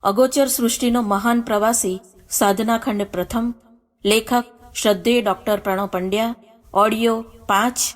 અગોચર સૃષ્ટિનો મહાન પ્રવાસી સાધનાખંડ પ્રથમ. લેખક શ્રદ્ધેય ડૉક્ટર પ્રણવ પંડ્યા. ઓડિયો 5.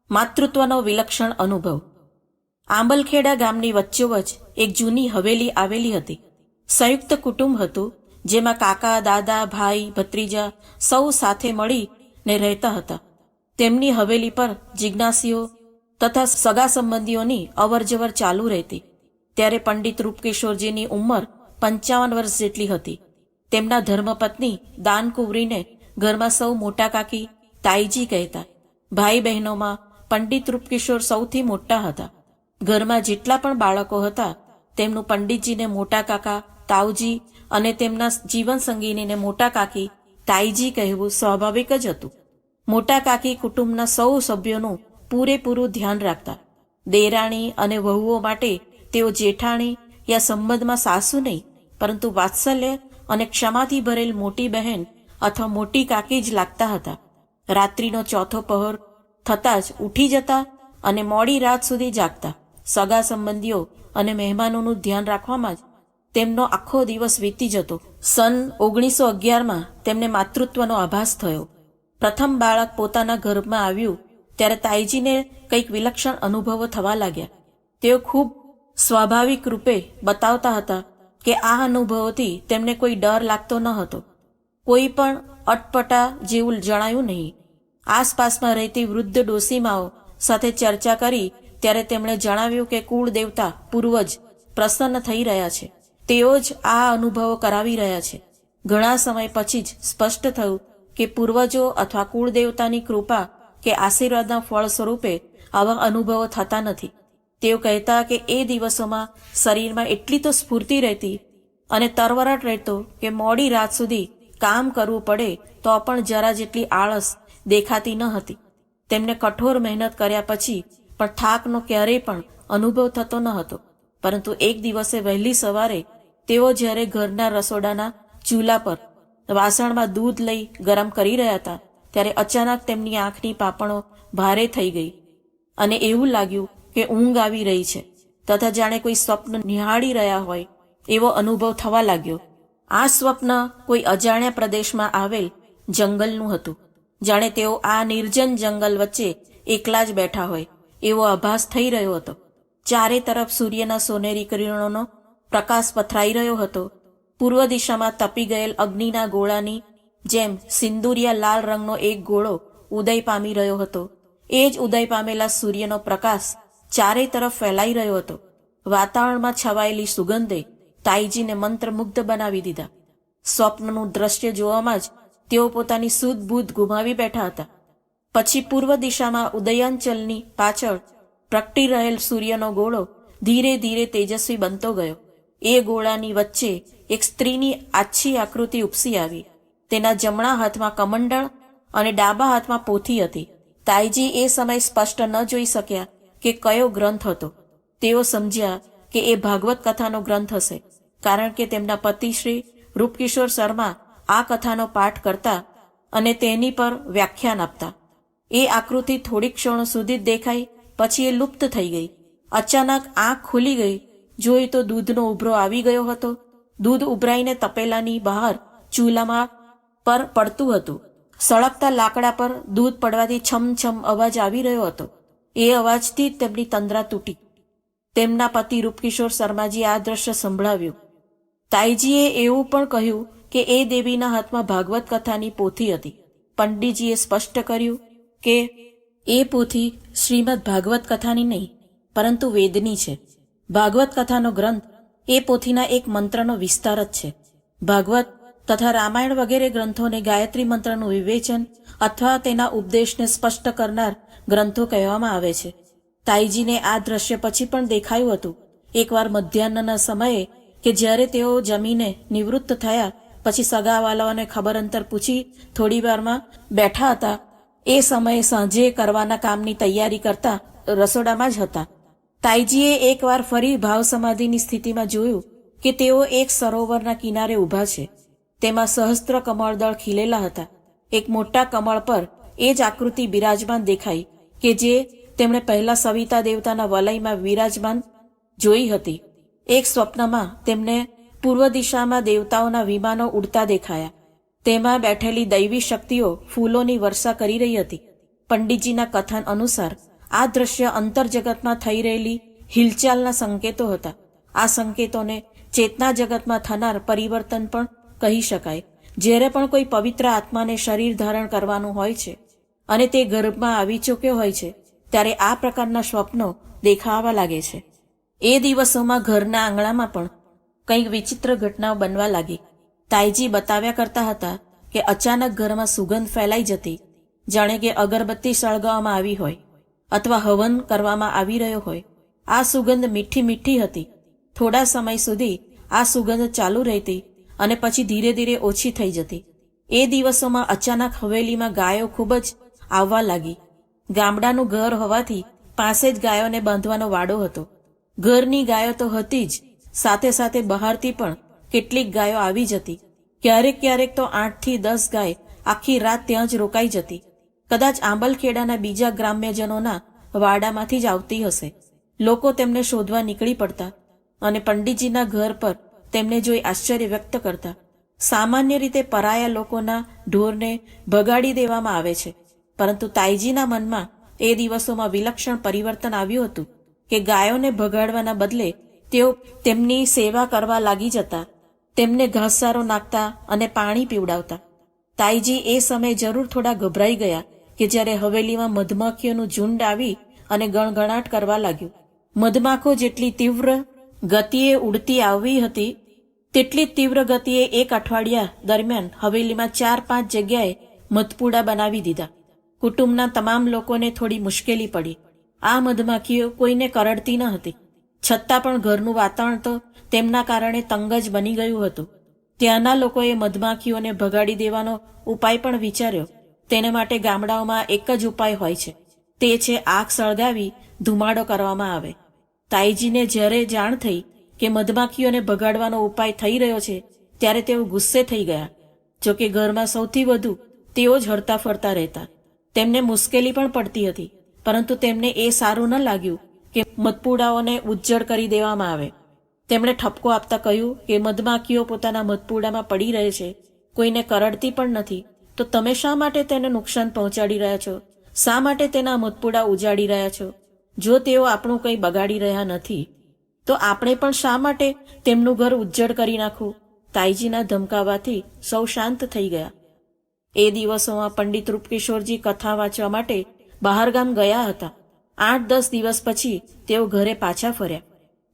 માતૃત્વનો વિલક્ષણ અનુભવ. આંબલખેડા ગામની વચ્ચોવચ એક જૂની હવેલી આવેલી હતી. સંયુક્ત કુટુંબ હતું, જેમાં કાકા, દાદા, ભાઈ, ભત્રીજા સૌ સાથે મળીને રહેતા હતા. તેમની હવેલી પર જિજ્ઞાસીઓ તથા સગા સંબંધીઓની અવરજવર ચાલુ રહેતી. ત્યારે પંડિત રૂપકિશોરજીની ઉંમર 55 વર્ષ જેટલી હતી. તેમના ધર્મપત્ની દાનકુંવરીને ઘરમાં સૌ મોટા કાકી, તાઈજી કહેતા. ભાઈ બહેનોમાં પંડિત રૂપકિશોર સૌથી મોટા હતા. ઘરમાં જેટલા પણ બાળકો હતા તેમનું પંડિતજીને મોટા કાકા, તાવજી અને તેમના જીવનસંગીનીને મોટા કાકી, તાઈજી કહેવું સ્વાભાવિક જ હતું. મોટા કાકી કુટુંબના સૌ સભ્યોનું પૂરેપૂરું ધ્યાન રાખતા. દેરાણી અને વહુઓ માટે તેઓ જેઠાણી યા સંબંધમાં સાસુ નહીં, પરંતુ વાત્સલ્ય અને ક્ષમાથી ભરેલ મોટી બહેન અથવા મોટી કાકી જ લાગતા હતા. રાત્રિનો ચોથો પહોર થતાં જ ઉઠી જતા અને મોડી રાત સુધી જાગતા. સગા સંબંધીઓ અને મહેમાનોનું ધ્યાન રાખવામાં જ તેમનો આખો દિવસ વીતી જતો. સન 1911માં તેમને માતૃત્વનો આભાસ થયો. પ્રથમ બાળક પોતાના ગર્ભમાં આવ્યું ત્યારે તાઈજીને કંઈક વિલક્ષણ અનુભવો થવા લાગ્યા. તેઓ ખૂબ સ્વાભાવિક રૂપે બતાવતા હતા કે આ અનુભવોથી તેમને કોઈ ડર લાગતો ન હતો. કોઈ પણ અટપટા જેવું જણાયું નહીં. આસપાસમાં રહેતી વૃદ્ધ ડોસીમાઓ સાથે ચર્ચા કરી ત્યારે તેમણે જણાવ્યું કે કુળ દેવતા પૂર્વજ પ્રસન્ન થઈ રહ્યા છે. તેઓ જ આ અનુભવો કરાવી રહ્યા છે. ઘણા સમય પછી જ સ્પષ્ટ થયું કે પૂર્વજો અથવા કુળદેવતાની કૃપા કે આશીર્વાદના ફળ સ્વરૂપે આવા અનુભવો થતા નથી. તેઓ કહેતા કે એ દિવસોમાં શરીરમાં એટલી તો સ્ફૂર્તિ રહેતી અને તરવરટ રહેતો કે મોડી રાત સુધી કામ કરવું પડે તો પણ જરા જેટલી આળસ દેખાતી ન હતી. તેમને કઠોર મહેનત કર્યા પછી પણ થાકનો ક્યારેય પણ અનુભવ થતો ન હતો. પરંતુ એક દિવસે વહેલી સવારે તેઓ જ્યારે ઘરના રસોડાના ચૂલા પર વાસણમાં દૂધ લઈ ગરમ કરી રહ્યા હતા ત્યારે અચાનક તેમની આંખની પાપણો ભારે થઈ ગઈ અને એવું લાગ્યું કે ઊંઘ આવી રહી છે તથા જાણે કોઈ સ્વપ્ન નિહાળી રહ્યા હોય એવો અનુભવ થવા લાગ્યો. આ સ્વપ્ન કોઈ અજાણ્યા પ્રદેશમાં આવેલ જંગલનું હતું. જાણે તેઓ આ નિર્જન જંગલ વચ્ચે એકલા જ બેઠા હોય એવો આભાસ થઈ રહ્યો હતો. ચારે તરફ સૂર્યના સોનેરી કિરણોનો પ્રકાશ પથરાઈ રહ્યો હતો. પૂર્વ દિશામાં તપી ગયેલ અગ્નિના ગોળાની જેમ સિંદુરિયા લાલ રંગનો એક ગોળો ઉદય પામી રહ્યો હતો. એ જ ઉદય પામેલા સૂર્યનો પ્રકાશ ચારે તરફ ફેલાઈ રહ્યો હતો. વાતાવરણમાં છવાયેલી સુગંધે તાઈજીને મંત્રમુગ્ધ બનાવી દીધા. સ્વપ્નનું દ્રશ્ય જોવામાં જ તેઓ પોતાની સૂધ બૂધ ગુમાવી બેઠા હતા. પછી પૂર્વ દિશામાં ઉદયાંચલની પાછળ પ્રગટી રહેલ સૂર્યનો ગોળો ધીરે ધીરે તેજસ્વી બનતો ગયો. એ ગોળાની વચ્ચે એક સ્ત્રીની આછી આકૃતિ ઉપસી આવી. તેના જમણા હાથમાં કમંડળ અને ડાબા હાથમાં પોથી હતી. તાઈજી એ સમય સ્પષ્ટ ન જોઈ શક્યા કે કયો ગ્રંથ હતો. તેઓ સમજ્યા કે એ ભાગવત કથાનો ગ્રંથ હશે, કારણ કે તેમના પતિ શ્રી રૂપકિશોર શર્મા આ કથાનો પાઠ કરતા અને તેની પર વ્યાખ્યાન આપતા. એ આકૃતિ થોડીક ક્ષણો સુધી જ દેખાઈ, પછી એ લુપ્ત થઈ ગઈ. અચાનક આંખ ખુલી ગઈ. જોઈ તો દૂધનો ઉભરો આવી ગયો હતો. દૂધ ઉભરાઈને તપેલાની બહાર ચૂલામાં પર પડતું હતું. સળગતા લાકડા પર દૂધ પડવાથી છમછમ અવાજ આવી રહ્યો હતો. એ અવાજથી જ તેમની તંદ્રા તૂટી. તેમના પતિ રૂપકિશોર શર્માજી આ દ્રશ્ય સંભળાવ્યું. તાઈજીએ એવું પણ કહ્યું કે એ દેવીના હાથમાં ભાગવત કથાની પોથી હતી. પંડિતજીએ સ્પષ્ટ કર્યું કે એ પોથી શ્રીમદ ભાગવત કથાની નહીં, પરંતુ વેદની છે. ભાગવત કથાનો ગ્રંથ એ પોથીના એક મંત્રનો વિસ્તાર જ છે. ભાગવત તથા રામાયણ વગેરે ગ્રંથોને ગાયત્રી મંત્રનું વિવેચન અથવા તેના ઉપદેશને સ્પષ્ટ કરનાર ગ્રંથો કહેવામાં આવે છે. તાઈજીને આ દ્રશ્ય પછી પણ દેખાયું હતું. એકવાર મધ્યાહ્નના સમયે કે જ્યારે તેઓ જમીને નિવૃત્ત થયા પછી સગાવાલાઓને ખબર અંતર પૂછી થોડી વારમાં બેઠા હતા. એ સમયે સાંજે કરવાના કામની તૈયારી કરતા રસોડામાં જ હતા. તાઈજીએ એકવાર ફરી ભાવ સમાધિની સ્થિતિમાં જોયું કે તેઓ એક સરોવરના કિનારે ઊભા છે. તેમાં સહસ્ત્ર કમળદળ ખીલેલા હતા. એક મોટા કમળ પર એ જ આકૃતિ બિરાજમાન દેખાઈ કે જે તેમણે પહેલા સવિતા દેવતાના વલયમાં વિરાજમાન જોઈ હતી. એક સ્વપ્નમાં તેમને પૂર્વ દિશામાં દેવતાઓના વિમાનો ઉડતા દેખાયા. તેમાં બેઠેલી દૈવી શક્તિઓ ફૂલોની વર્ષા કરી રહી હતી. પંડિતજીના કથન અનુસાર આ દ્રશ્ય અંતરજગતમાં થઈ રહેલી હિલચાલના સંકેતો હતા. આ સંકેતોને ચેતના જગતમાં થનાર પરિવર્તન પણ કહી શકાય. જ્યારે પણ કોઈ પવિત્ર આત્માને શરીર ધારણ કરવાનું હોય છે અને તે ગર્ભમાં આવી ચૂક્યો હોય છે, ત્યારે આ પ્રકારના સ્વપ્નો દેખાવા લાગે છે. એ દિવસોમાં ઘરના આંગણામાં પણ કંઈક વિચિત્ર ઘટનાઓ બનવા લાગી. તાઈજી બતાવ્યા કરતા હતા કે અચાનક ઘરમાં સુગંધ ફેલાઈ જતી, જાણે કે અગરબત્તી સળગાવવામાં આવી હોય અથવા હવન કરવામાં આવી રહ્યો હોય. આ સુગંધ મીઠી મીઠી હતી. થોડા સમય સુધી આ સુગંધ ચાલુ રહેતી અને પછી ધીરે ધીરે ઓછી થઈ જતી. એ દિવસોમાં અચાનક હવેલીમાં ગાયો ખૂબ જ આવવા લાગી. ગામડાનું ઘર હોવાથી પાસે જ ગાયોને બાંધવાનો વાડો હતો. ઘરની ગાયો તો હતી જ, સાથે સાથે બહારથી પણ કેટલીક ગાયો આવી જતી. ક્યારેક ક્યારેક તો 8 થી 10 ગાય આખી રાત ત્યાં જ રોકાઈ જતી. કદાચ આંબલખેડાના બીજા ગ્રામ્યજનોના વાડામાંથી જ આવતી હશે. લોકો તેમને શોધવા નીકળી પડતા અને પંડિતજીના ઘર પર તેમને જોઈ આશ્ચર્ય વ્યક્ત કરતા. સામાન્ય રીતે પરાયા લોકોના ઢોરને ભગાડી દેવામાં આવે છે, પરંતુ તાઈજીના મનમાં એ દિવસોમાં વિલક્ષણ પરિવર્તન આવ્યું હતું કે ગાયોને ભગાડવાના બદલે તેઓ તેમની સેવા કરવા લાગી જતા, તેમને ઘાસચારો નાખતા અને પાણી પીવડાવતા. તાઈજી એ સમયે જરૂર થોડા ગભરાઈ ગયા કે જ્યારે હવેલીમાં મધમાખીઓનું ઝુંડ આવી અને ગણગણાટ કરવા લાગ્યું. મધમાખો જેટલી તીવ્ર ગતિએ ઉડતી આવી હતી, તેટલી જ તીવ્ર ગતિએ એક અઠવાડિયા દરમિયાન હવેલીમાં 4-5 જગ્યાએ મધપૂડા બનાવી દીધા. કુટુંબના તમામ લોકોને થોડી મુશ્કેલી પડી. આ મધમાખીઓ કોઈને કરડતી ન હતી, છતાં પણ ઘરનું વાતાવરણ તો તેમના કારણે તંગ જ બની ગયું હતું. ત્યાંના લોકોએ મધમાખીઓને ભગાડી દેવાનો ઉપાય પણ વિચાર્યો. તેને માટે ગામડાઓમાં એક જ ઉપાય હોય છે, તે છે આગ સળગાવી ધુમાડો કરવામાં આવે. તાઈજીને જ્યારે જાણ થઈ કે મધમાખીઓને ભગાડવાનો ઉપાય થઈ રહ્યો છે, ત્યારે તેઓ ગુસ્સે થઈ ગયા. જોકે ઘરમાં સૌથી વધુ તેઓ જ હરતા ફરતા રહેતા. તેમને મુશ્કેલી પણ પડતી હતી, પરંતુ તેમને એ સારું ન લાગ્યું કે મધપૂડાઓને ઉજ્જડ કરી દેવામાં આવે. તેમણે ઠપકો આપતા કહ્યું કે મધમાખીઓ પોતાના મધપૂડામાં પડી રહે છે, કોઈને કરડતી પણ નથી, તો તમે શા માટે તેને નુકસાન પહોંચાડી રહ્યા છો? શા માટે તેના મધપૂડા ઉજાડી રહ્યા છો? જો તેઓ આપણું કંઈ બગાડી રહ્યા નથી, તો આપણે પણ શા માટે તેમનું ઘર ઉજ્જડ કરી નાખવું? તાઈજીના ધમકાવાથી સૌ શાંત થઈ ગયા. એ દિવસોમાં પંડિત રૂપકિશોરજી કથા વાંચવા માટે બહારગામ ગયા હતા. 8-10 દિવસ પછી તેઓ ઘરે પાછા ફર્યા.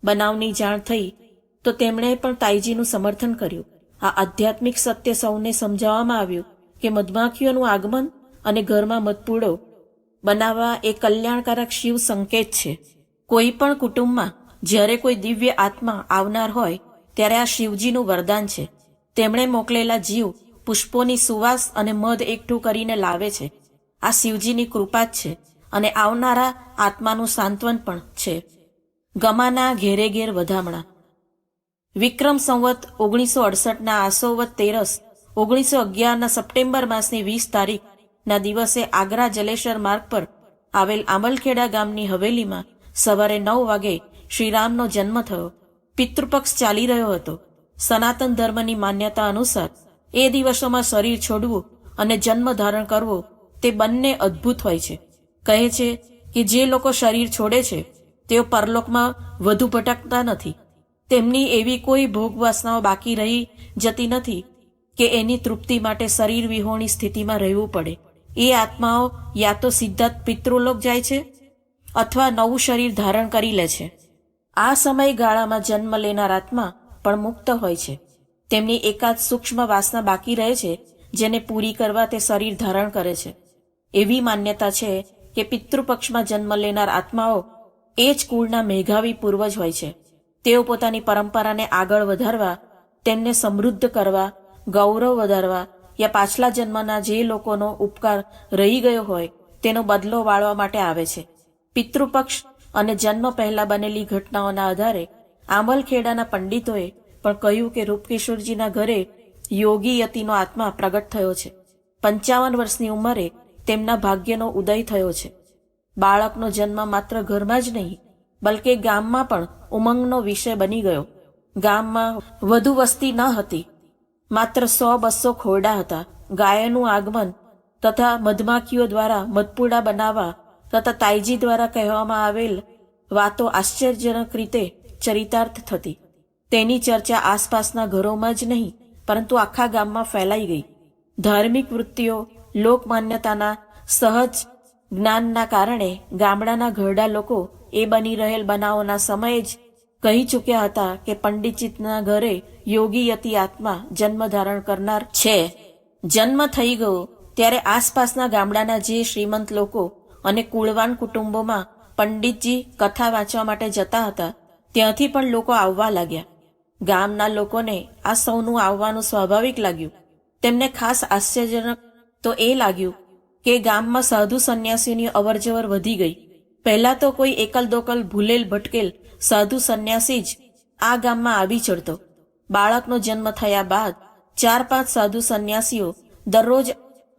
બનાવની જાણ થઈ તો તેમણે પણ તાઈજીનું સમર્થન કર્યું. આ આધ્યાત્મિક સત્ય સૌને સમજાવવામાં આવ્યું કે મધમાખીઓનું આગમન અને ઘરમાં મધપૂડો બનાવવા એ કલ્યાણકારક શિવ સંકેત છે. કોઈ પણ કુટુંબમાં જ્યારે કોઈ દિવ્ય આત્મા આવનાર હોય ત્યારે આ શિવજીનું વરદાન છે. તેમણે મોકલેલા જીવ પુષ્પોની સુવાસ અને મધ એકઠું કરીને લાવે છે. આ શિવજીની કૃપા જ છે અને આવનારા આત્માનું સાંત્વન પણ છે. ગમાના ઘેરે ઘેર વધામણા. વિક્રમ સંવત 1968ના આસોવત તેરસ 1911ના સપ્ટેમ્બર માસની 20 તારીખના દિવસે આગ્રા જલેસર માર્ગ પર આવેલ આંબલખેડા ગામની હવેલીમાં સવારે 9 વાગે શ્રીરામનો જન્મ થયો. પિતૃપક્ષ ચાલી રહ્યો હતો. સનાતન ધર્મની માન્યતા અનુસાર એ દિવસોમાં શરીર છોડવું અને જન્મ ધારણ કરવો તે બંને અદ્ભુત હોય છે. કહે છે કે જે લોકો શરીર છોડે છે તેઓ પરલોકમાં વધુ ભટકતા નથી. તેમની એવી કોઈ ભોગ વાસનાઓ બાકી રહી જતી નથી કે એની તૃપ્તિ માટે શરીર વિહોણી સ્થિતિમાં રહેવું પડે. એ આત્માઓ યા તો સીધા પિતૃલોક જાય છે અથવા નવું શરીર ધારણ કરી લે છે. આ સમયગાળામાં જન્મ લેનાર આત્મા પણ મુક્ત હોય છે. તેમની એકાદ સૂક્ષ્મ વાસના બાકી રહે છે, જેને પૂરી કરવા તે શરીર ધારણ કરે છે. એવી માન્યતા છે કે પિતૃપક્ષમાં જન્મ લેનાર આત્માઓ એ જ કુળના મેઘાવી પૂર્વજ હોય છે. તેઓ પોતાની પરંપરાને આગળ વધારવા, તેમને સમૃદ્ધ કરવા, ગૌરવ વધારવા યા પાછલા જન્મના જે લોકોનો ઉપકાર રહી ગયો હોય તેનો બદલો વાળવા માટે આવે છે. પિતૃપક્ષ અને જન્મ પહેલા બનેલી ઘટનાઓના આધારે આંબલખેડાના પંડિતોએ પણ કહ્યું કે રૂપકિશોરજીના ઘરે યોગી યતિનો આત્મા પ્રગટ થયો છે. 55 વર્ષની ઉંમરે તેમના ભાગ્યનો ઉદય થયો છે. બાળકનો જન્મ માત્ર ઘરમાં જ નહીં, બલકે ગામમાં પણ ઉમંગનો વિષય બની ગયો. ગામમાં વધુ વસ્તી ન હતી. માત્ર 100-200 ખોરડા હતા. ગાયોનું આગમન તથા મધમાખીઓ દ્વારા મધપૂડા બનાવવા તથા તાઈજી દ્વારા કહેવામાં આવેલ વાતો આશ્ચર્યજનક રીતે ચરિતાર્થ થતી. તેની ચર્ચા આસપાસના ઘરોમાં જ નહીં પરંતુ આખા ગામમાં ફેલાઈ ગઈ. ધાર્મિક વૃત્તિઓ, લોકમાન્યતાના સહજ જ્ઞાનના કારણે ગામડાના ઘરડા લોકો એ બની રહેલ બનાવોના સમયે જ કહી ચૂક્યા હતા કે પંડિતજીના ઘરે યોગી યતિ આત્મા જન્મ ધારણ કરનાર છે. જન્મ થઈ ગયો ત્યારે આસપાસના ગામડાના જે શ્રીમંત લોકો અને કુળવાન કુટુંબોમાં પંડિતજી કથા વાંચવા માટે જતા હતા ત્યાંથી પણ લોકો આવવા લાગ્યા. ગામના લોકોને આ સૌનું આવવાનું સ્વાભાવિક લાગ્યું. તેમને ખાસ આશ્ચર્યજનક તો એ લાગ્યું કે ગામમાં સાધુ સંન્યાસીઓની અવરજવર વધી ગઈ. પહેલા તો કોઈ એકલ દોકલ ભૂલેલ ભટકેલ સાધુ સંન્યાસી જ આ ગામમાં આવી ચડતો. બાળકનો જન્મ થયા બાદ 4-5 સાધુ સંન્યાસીઓ દરરોજ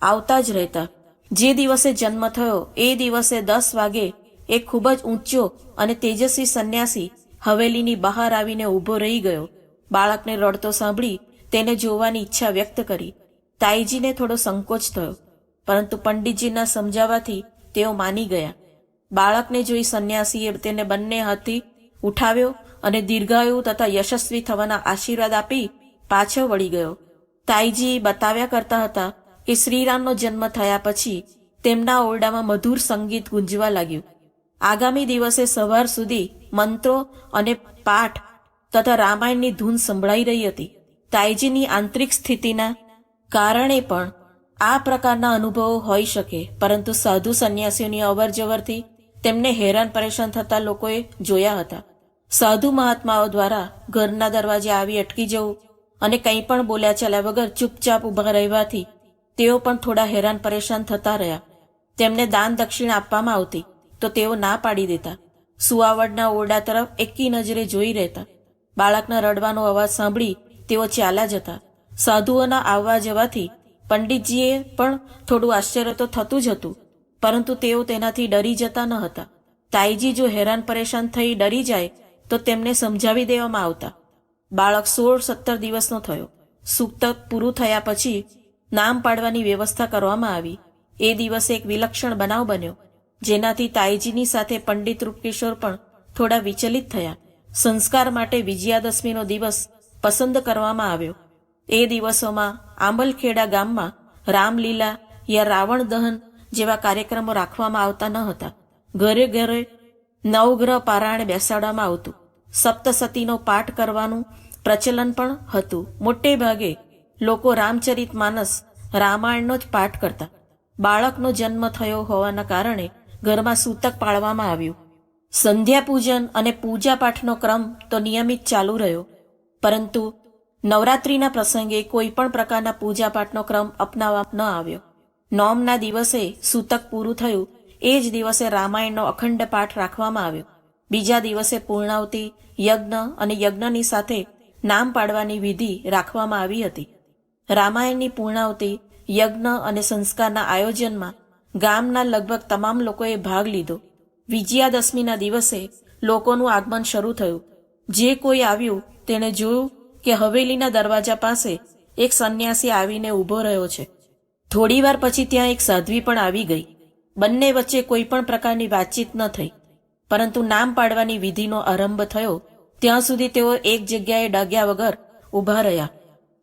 આવતા જ રહેતા. જે દિવસે જન્મ થયો એ દિવસે 10 વાગે એક ખૂબ જ ઊંચો અને તેજસ્વી સંન્યાસી હવેલીની બહાર આવીને ઊભો રહી ગયો. બાળકને રડતો સાંભળી તેને જોવાની ઈચ્છા વ્યક્ત કરી. તાઈજીને થોડો સંકોચ થયો, પરંતુ પંડિતજીના સમજાવવાથી તેઓ માની ગયા. બાળકને જોઈ સંન્યાસીએ તેને બંને હાથથી ઉઠાવ્યો અને દીર્ઘાયુ તથા યશસ્વી થવાના આશીર્વાદ આપી પાછો વળી ગયો. તાઈજી બતાવ્યા કરતા હતા કે શ્રીરામનો જન્મ થયા પછી તેમના ઓરડામાં મધુર સંગીત ગુંજવા લાગ્યું. આગામી દિવસે સવાર સુધી મંત્રો અને પાઠ તથા રામાયણની ધૂન સંભળાઈ રહી હતી. તાઈજીની આંતરિક સ્થિતિના કારણે પણ આ પ્રકારના અનુભવો હોઈ શકે, પરંતુ સાધુ સંન્યાસીઓની અવરજવરથી તેમને હેરાન પરેશાન થતા લોકોએ જોયા હતા. સાધુ મહાત્માઓ દ્વારા ઘરના દરવાજે આવી અટકી જવું અને કંઈ પણ બોલ્યા ચાલ્યા વગર ચૂપચાપ ઊભા રહેવાથી તેઓ પણ થોડા હેરાન પરેશાન થતા રહ્યા. તેમને દાન દક્ષિણા આપવામાં આવતી તો તેઓ ના પાડી દેતા. સુવાવડના ઓરડા તરફ એકી નજરે જોઈ રહેતા. બાળકના રડવાનો અવાજ સાંભળી તેઓ ચાલ્યા જતા. સાધુઓના આવવા જવાથી પંડિતજીએ પણ થોડું આશ્ચર્ય તો થતું જ હતું, પરંતુ તેઓ તેનાથી ડરી જતા ન હતા. તાઈજી જો હેરાન પરેશાન થઈ ડરી જાય તો તેમને સમજાવી દેવામાં આવતા. બાળક 16-17 દિવસનો થયો. સૂતક પૂરું થયા પછી નામ પાડવાની વ્યવસ્થા કરવામાં આવી. એ દિવસે એક વિલક્ષણ બનાવ બન્યો, જેનાથી તાઈજીની સાથે પંડિત રૂપકિશોર પણ થોડા વિચલિત થયા. સંસ્કાર માટે વિજયાદશમીનો દિવસ પસંદ કરવામાં આવ્યો. એ દિવસોમાં આંબલખેડા ગામમાં રામલીલા યા રાવણ દહન જેવા કાર્યક્રમો રાખવામાં આવતા ન હતા. ઘરે ઘરે નવગ્રહ પારાયણ બેસાડવામાં આવતું. સપ્તસતીનો પાઠ કરવાનું પ્રચલન પણ હતું. મોટે ભાગે લોકો રામચરિત માનસ રામાયણનો જ પાઠ કરતા. બાળકનો જન્મ થયો હોવાના કારણે ઘરમાં સૂતક પાળવામાં આવ્યું. સંધ્યા પૂજન અને પૂજા પાઠનો ક્રમ તો નિયમિત ચાલુ રહ્યો, પરંતુ નવરાત્રિના પ્રસંગે કોઈ પણ પ્રકારના પૂજાપાઠનો ક્રમ અપનાવવામાં ન આવ્યો. નોમના દિવસે સૂતક પૂરું થયું એ જ દિવસે રામાયણનો અખંડ પાઠ રાખવામાં આવ્યો. બીજા દિવસે પૂર્ણાવતિ, યજ્ઞ અને યજ્ઞની સાથે નામ પાડવાની વિધિ રાખવામાં આવી હતી. રામાયણની પૂર્ણાવતિ, યજ્ઞ અને સંસ્કારના આયોજનમાં ગામના લગભગ તમામ લોકોએ ભાગ લીધો. વિજયાદશમીના દિવસે લોકોનું આગમન શરૂ થયું. જે કોઈ આવ્યું તેણે જોયું કે હવેલીના દરવાજા પાસે એક સંન્યાસી આવીને ઊભો રહ્યો છે. થોડીવાર પછી ત્યાં એક સાધ્વી પણ આવી ગઈ. બંને વચ્ચે કોઈ પણ પ્રકારની વાતચીત ન થઈ, પરંતુ નામ પાડવાની વિધિનો આરંભ થયો ત્યાં સુધી તેઓ એક જગ્યાએ ડગ્યા વગર ઊભા રહ્યા.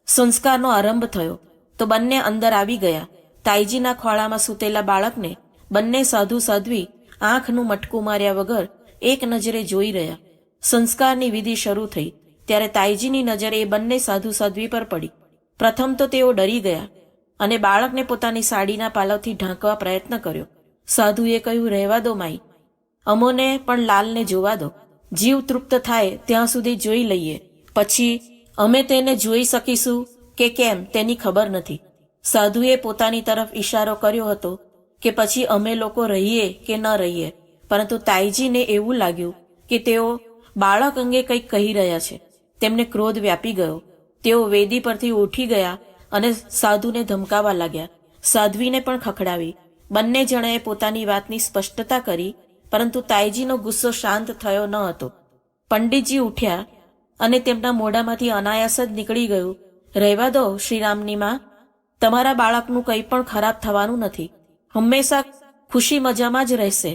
સંસ્કારનો આરંભ થયો તો બંને અંદર આવી ગયા. તાઈજીના ખોળામાં સૂતેલા બાળકને બંને સાધુ સાધ્વી આંખનું મટકું માર્યા વગર એક નજરે જોઈ રહ્યા. સંસ્કારની વિધિ શરૂ થઈ ત્યારે તાઈજીની નજર એ બંને સાધુ સાધ્વી પર પડી. પ્રથમ તો તેઓ ડરી ગયા અને બાળકને પોતાની સાડીના પાલવથી ઢાંકવા પ્રયત્ન કર્યો. સાધુએ કહ્યું, રહેવા દો માઈ, અમોને પણ લાલને જોવા દો. જીવ તૃપ્ત થાય ત્યાં સુધી જોઈ લઈએ, પછી અમે તેને જોઈ શકીશું કે કેમ તેની ખબર નથી. સાધુએ પોતાની તરફ ઈશારો કર્યો હતો કે પછી અમે લોકો રહીએ કે ન રહીએ, પરંતુ તાઈજીને એવું લાગ્યું કે તેઓ બાળક અંગે કંઈક કહી રહ્યા છે. તેમને ક્રોધ વ્યાપી ગયો. તેઓ વેદી પરથી ઉઠી ગયા અને સાધુને ધમકાવવા લાગ્યા. સાધ્વીને પણ ખખડાવી. બંને જણાએ પોતાની વાતની સ્પષ્ટતા કરી, પરંતુ તાઈજીનો ગુસ્સો શાંત થયો ન હતો. પંડિતજી ઉઠ્યા અને તેમના મોઢામાંથી અનાયાસ જ નીકળી ગયું, રહેવા દો શ્રીરામની માં, તમારા બાળકનું કંઈ પણ ખરાબ થવાનું નથી, હંમેશા ખુશી મજામાં જ રહેશે.